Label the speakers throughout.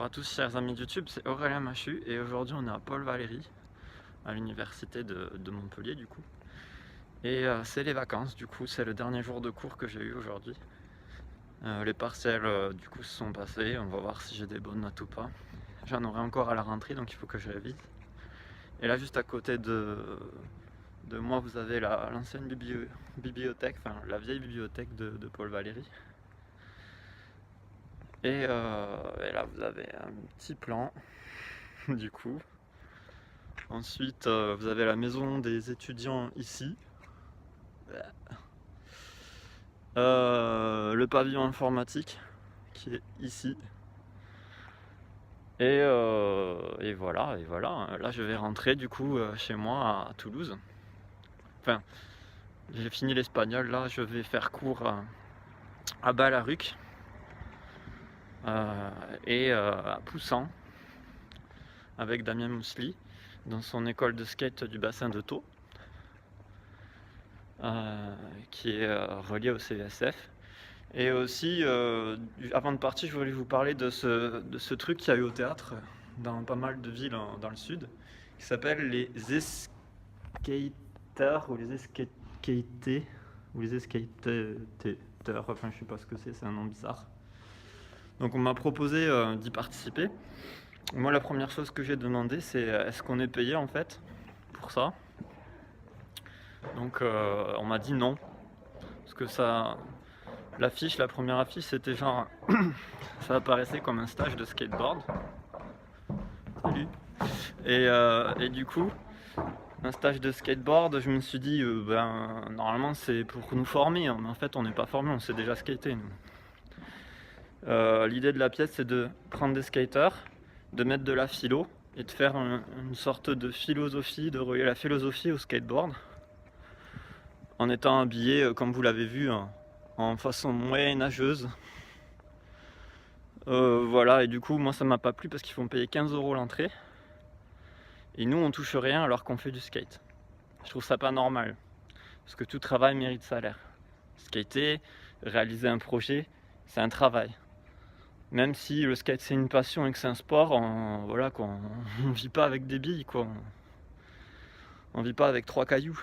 Speaker 1: Bonjour à tous chers amis de YouTube, c'est Aurélien Machu et aujourd'hui on est à Paul Valéry, à l'université de Montpellier du coup. Et c'est les vacances, du coup c'est le dernier jour de cours que j'ai eu aujourd'hui. Les partiels du coup se sont passés, on va voir si j'ai des bonnes notes ou pas. J'en aurai encore à la rentrée donc il faut que je révise. Et là juste à côté de moi vous avez l'ancienne bibliothèque, enfin la vieille bibliothèque de Paul Valéry. Et là vous avez un petit plan du coup. Ensuite vous avez la maison des étudiants ici. Le pavillon informatique qui est ici. Et voilà, là je vais rentrer du coup chez moi à Toulouse. Enfin, j'ai fini l'espagnol, là je vais faire cours à Balaruc et à Poussan avec Damien Mously dans son école de skate du bassin de Thau qui est reliée au CVSF. Et aussi, avant de partir, je voulais vous parler de ce truc qu'il y a eu au théâtre dans pas mal de villes dans le sud, qui s'appelle les escaters ou les escatés ou les escateurs, enfin je sais pas ce que c'est un nom bizarre. Donc on m'a proposé d'y participer. Moi la première chose que j'ai demandé c'est est-ce qu'on est payé en fait pour ça. Donc on m'a dit non, parce que ça... L'affiche, la première affiche, c'était genre, ça apparaissait comme un stage de skateboard. Salut. Et du coup, un stage de skateboard, je me suis dit, ben normalement c'est pour nous former, hein, mais en fait on n'est pas formé, on sait déjà skater nous. L'idée de la pièce, c'est de prendre des skaters, de mettre de la philo et de faire une sorte de philosophie, de relier la philosophie au skateboard, en étant habillé, comme vous l'avez vu, en façon moyenâgeuse. Voilà, et du coup moi ça m'a pas plu parce qu'ils font payer 15 € l'entrée et nous on touche rien alors qu'on fait du skate. Je trouve ça pas normal parce que tout travail mérite salaire. Skater, réaliser un projet, c'est un travail. Même si le skate c'est une passion et que c'est un sport, voilà quoi, on vit pas avec des billes quoi. On vit pas avec 3 cailloux.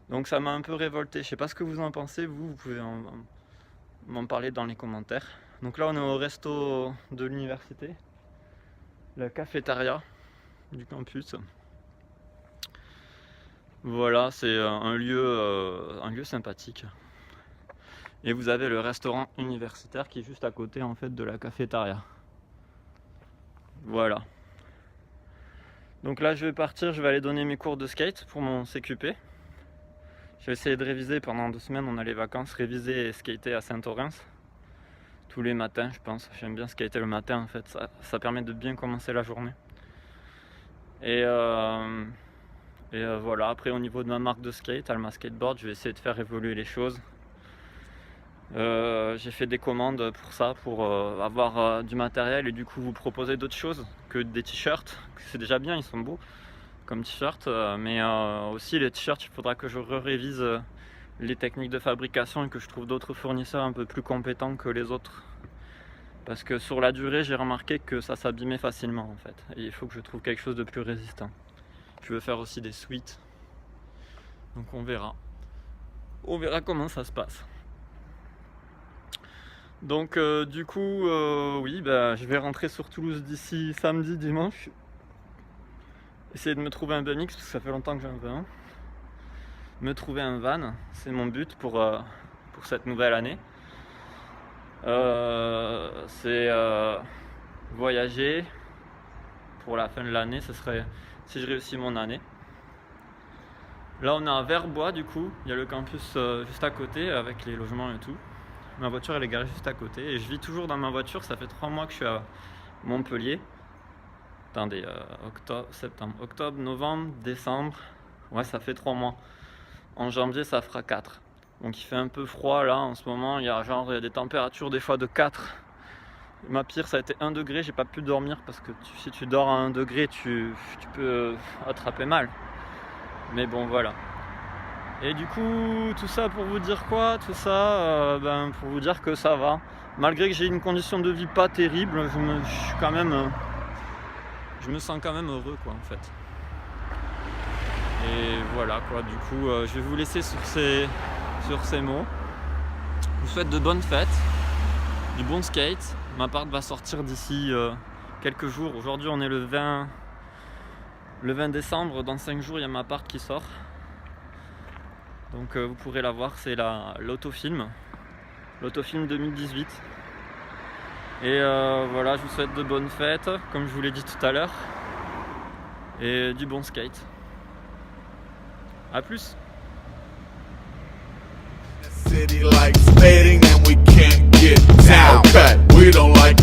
Speaker 1: Donc ça m'a un peu révolté. Je sais pas ce que vous en pensez, vous pouvez m'en parler dans les commentaires. Donc là on est au resto de l'université, la cafétéria du campus. Voilà, c'est un lieu sympathique. Et vous avez le restaurant universitaire qui est juste à côté en fait de la cafétéria. Voilà. Donc là je vais partir, je vais aller donner mes cours de skate pour mon CQP. Je vais essayer de réviser pendant 2 semaines, on a les vacances, réviser et skater à Saint-Orens. Tous les matins je pense, j'aime bien skater le matin en fait, ça permet de bien commencer la journée. Et voilà, après au niveau de ma marque de skate, Alma Skateboard, je vais essayer de faire évoluer les choses. J'ai fait des commandes pour ça, pour avoir du matériel et du coup vous proposer d'autres choses que des t-shirts. C'est déjà bien, ils sont beaux comme t-shirts, mais aussi les t-shirts, il faudra que je révise les techniques de fabrication et que je trouve d'autres fournisseurs un peu plus compétents que les autres. Parce que sur la durée, j'ai remarqué que ça s'abîmait facilement en fait. Et il faut que je trouve quelque chose de plus résistant. Je veux faire aussi des suites. Donc on verra. On verra comment ça se passe. Donc du coup, oui, je vais rentrer sur Toulouse d'ici samedi, dimanche. Essayer de me trouver un BMX parce que ça fait longtemps que j'en veux un. Me trouver un van, c'est mon but pour cette nouvelle année. C'est voyager pour la fin de l'année, ce serait si je réussis mon année. Là on est à Verbois du coup, il y a le campus juste à côté avec les logements et tout. Ma voiture elle est garée juste à côté et je vis toujours dans ma voiture, ça fait 3 mois que je suis à Montpellier. Attendez, octobre, novembre, décembre, ouais ça fait 3 mois. En janvier ça fera 4. Donc il fait un peu froid là en ce moment, il y a des températures des fois de 4. Ma pire ça a été 1 degré, j'ai pas pu dormir parce que si tu dors à 1 degré tu peux attraper mal. Mais bon voilà. Et du coup tout ça pour vous dire quoi? Tout ça pour vous dire que ça va. malgré que j'ai une condition de vie pas terrible, je me sens quand même heureux quoi en fait. Et voilà quoi, du coup je vais vous laisser sur ces mots. Je vous souhaite de bonnes fêtes, du bon skate. Ma part va sortir d'ici quelques jours. Aujourd'hui on est le 20 décembre, dans 5 jours il y a ma part qui sort. Donc vous pourrez la voir, c'est l'autofilm 2018. Et voilà, je vous souhaite de bonnes fêtes, comme je vous l'ai dit tout à l'heure, et du bon skate. A plus.
Speaker 2: City likes fading and we can't get down. Okay, we don't like